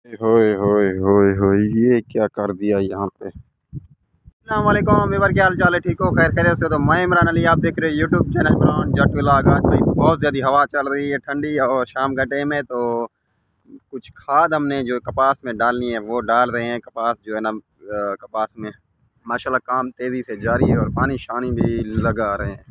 होए होए होए होए, ये क्या कर दिया यहाँ पे। अस्सलामुअलैकुम वीवर, क्या हाल चाल है? ठीक हो? खैर खैरियत से? तो मैं इमरान अली, आप देख रहे हैं यूट्यूब चैनल इमरान जट व्लॉग। आज भाई बहुत ज़्यादा हवा चल रही है, ठंडी, और शाम का टाइम है, तो कुछ खाद हमने जो कपास में डालनी है वो डाल रहे हैं। कपास जो है ना, कपास में माशाल्लाह काम तेज़ी से जारी है और पानी शानी भी लगा रहे हैं।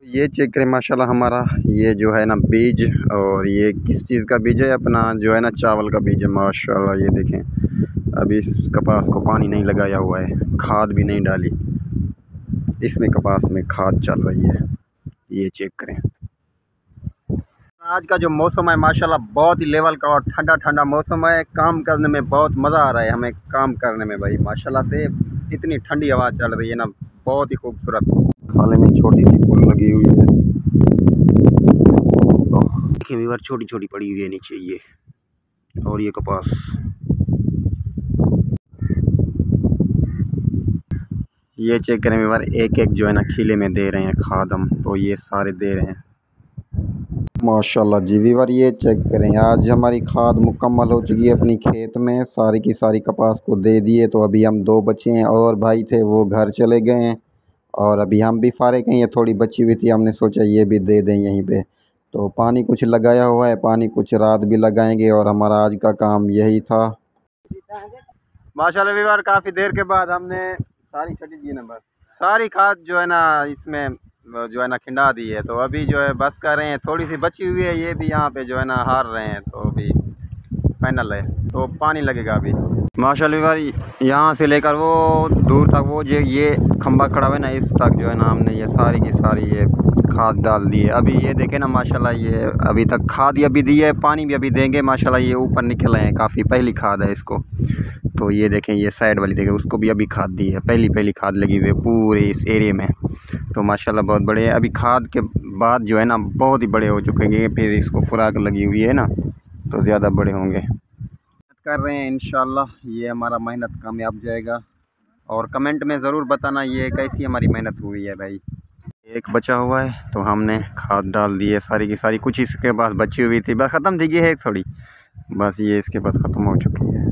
ये चेक करें माशाल्लाह, हमारा ये जो है ना बीज, और ये किस चीज़ का बीज है? अपना जो है ना चावल का बीज है माशाल्लाह। ये देखें, अभी इस कपास को पानी नहीं लगाया हुआ है, खाद भी नहीं डाली, इसमें कपास में खाद चल रही है। ये चेक करें। आज का जो मौसम है माशाल्लाह बहुत ही लेवल का और ठंडा ठंडा मौसम है। काम करने में बहुत मज़ा आ रहा है हमें, काम करने में भाई माशाल्लाह से। इतनी ठंडी हवा चल रही है ना, बहुत ही खूबसूरत। खाले में छोटी सी फूल लगी हुई है, देखिए व्यूअर, छोटी छोटी पड़ी हुई है नीचे ये, और ये कपास। ये चेक करें व्यूअर, एक एक जो है ना खीले में दे रहे हैं खाद हम, तो ये सारे दे रहे हैं माशाल्लाह जी। व्यूअर ये चेक करें, आज हमारी खाद मुकम्मल हो चुकी है अपनी खेत में, सारी की सारी कपास को दे दिए। तो अभी हम दो बचे हैं, और भाई थे वो घर चले गए हैं, और अभी हम भी फारिग हैं। ये थोड़ी बची हुई थी, हमने सोचा ये भी दे दें यहीं पे। तो पानी कुछ लगाया हुआ है, पानी कुछ रात भी लगाएंगे, और हमारा आज का काम यही था माशाल्लाह। व्यूअर काफ़ी देर के बाद हमने सारी छटी दी नंबर, सारी खाद जो है ना इसमें जो है ना खिंडा दी है। तो अभी जो है बस कर रहे हैं, थोड़ी सी बची हुई है, ये भी यहाँ पे जो है ना हार रहे हैं। तो अभी फाइनल है, तो पानी लगेगा अभी माशाल्लाह। व्यूअर यहाँ से लेकर वो दूर तक, वो जो ये खंबा खड़ा हुआ है ना, इस तक जो है ना हमने ये सारी की सारी ये खाद डाल दी है। अभी ये देखें ना माशाल्लाह, ये अभी तक खाद अभी दी है, पानी भी अभी देंगे माशाल्लाह। ये ऊपर निकल रहे हैं, काफ़ी पहली खाद है इसको। तो ये देखें, ये साइड वाली देखें, उसको भी अभी खाद दी है, पहली खाद लगी हुई है पूरे इस एरिया में। तो माशाल्लाह बहुत बड़े हैं। अभी खाद के बाद जो है ना बहुत ही बड़े हो चुके हैं, फिर इसको खुराक लगी हुई है ना, तो ज़्यादा बड़े होंगे। कर रहे हैं इंशाल्लाह, ये हमारा मेहनत कामयाब जाएगा। और कमेंट में ज़रूर बताना ये कैसी हमारी मेहनत हुई है भाई। एक बचा हुआ है, तो हमने खाद डाल दी है सारी की सारी। कुछ इसके पास बची हुई थी, बस ख़त्म थी, ये है थोड़ी, बस ये इसके पास ख़त्म हो चुकी है।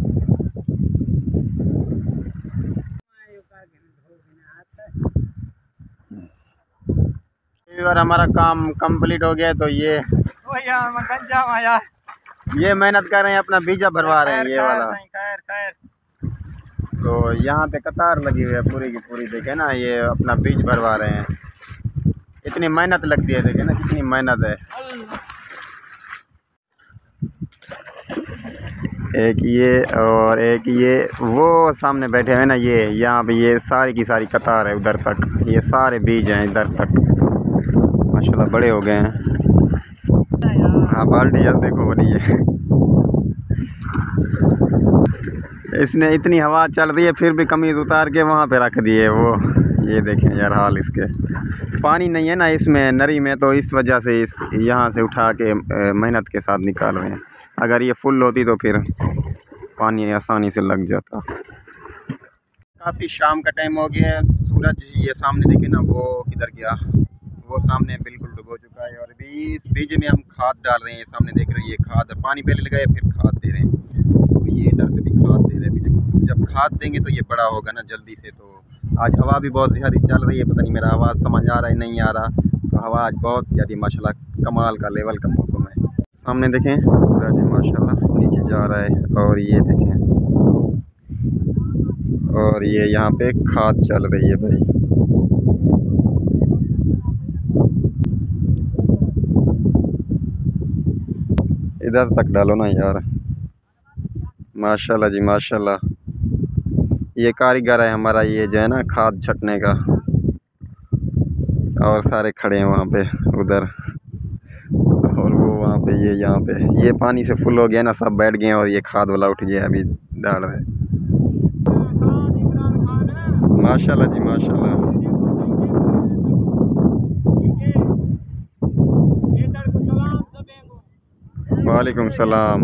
यार हमारा काम कंप्लीट हो गया, तो ये ये मेहनत कर रहे हैं, अपना बीजा भरवा रहे हैं ये वाला। तो यहाँ पे कतार लगी हुई है पूरी की पूरी, देखे ना, ये अपना बीज भरवा रहे हैं। इतनी मेहनत लगती है, देखे ना कितनी मेहनत है। एक ये और एक ये वो सामने बैठे हुए ना, ये यहाँ पे ये सारी की सारी कतार है उधर तक, ये सारे बीज हैं इधर तक माशाल्लाह, बड़े हो गए हैं। हाँ बाल्टी यार देखो बड़ी है। इसने इतनी हवा चल रही है, फिर भी कमीज उतार के वहाँ पे रख दिए वो। ये देखें यार हाल इसके, पानी नहीं है ना इसमें नरी में, तो इस वजह से इस यहाँ से उठा के मेहनत के साथ निकाल रहे हैं। अगर ये फुल होती तो फिर पानी आसानी से लग जाता। काफ़ी शाम का टाइम हो गया है, सूरज ये सामने देखे ना, वो किधर गया, वो सामने बिल्कुल डूबो चुका है। और अभी इस बीज में हम खाद डाल रहे हैं, सामने देख रहे हैं ये खाद, पानी पहले लगाए फिर खाद दे रहे हैं। तो ये इधर से भी खाद दे रहे हैं, जब खाद देंगे तो ये बड़ा होगा ना जल्दी से। तो आज हवा भी बहुत ज़्यादा चल रही है, पता नहीं मेरा आवाज़ समझ आ रहा है नहीं आ रहा। तो हवा आज बहुत ज़्यादा माशाल्लाह कमाल का लेवल का मौसम है। सामने देखें सूरज माशाल्लाह नीचे जा रहा है, और ये देखें, और ये यहाँ पे खाद चल रही है भाई। इधर तक डालो ना यार, माशाल्लाह जी माशाल्लाह। ये कारीगर है हमारा, ये जो है ना खाद छटने का, और सारे खड़े हैं वहाँ पे उधर, और वो वहाँ पे, ये यहाँ पे ये पानी से फुल हो गया ना, सब बैठ गए और ये खाद वाला उठ गया, अभी डाल रहे हैं। माशाल्लाह जी माशाल्लाह। वालेकुम सलाम।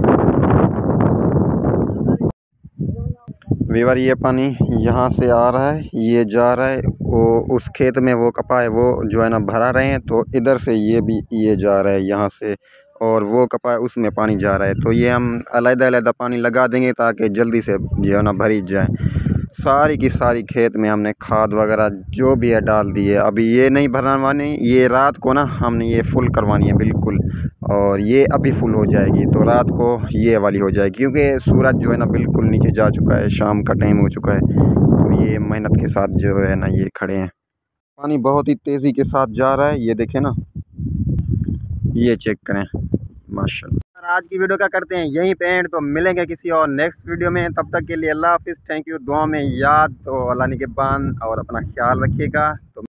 व्यूअर ये पानी यहाँ से आ रहा है, ये जा रहा है, वो उस खेत में वो कपा है वो जो है ना भरा रहे हैं, तो इधर से ये भी ये जा रहा है यहाँ से, और वो कपा उसमें पानी जा रहा है, तो ये हम अलग-अलग पानी लगा देंगे ताकि जल्दी से जो है ना भरी जाए। सारी की सारी खेत में हमने खाद वगैरह जो भी है डाल दी है। अभी ये नहीं भरवानी, ये रात को ना हमने ये फुल करवानी है बिल्कुल, और ये अभी फुल हो जाएगी तो रात को ये वाली हो जाएगी, क्योंकि सूरज जो है ना बिल्कुल नीचे जा चुका है, शाम का टाइम हो चुका है। तो ये मेहनत के साथ जो है ना ये खड़े हैं। पानी बहुत ही तेज़ी के साथ जा रहा है, ये देखें ना, ये चेक करें माशाल्लाह। आज की वीडियो का करते हैं यहीं पे एंड, तो मिलेंगे किसी और नेक्स्ट वीडियो में। तब तक के लिए अल्लाह हाफिज़, थैंक यू। दुआ में याद तो अल्लाह निगहबान, और अपना ख्याल रखिएगा। तो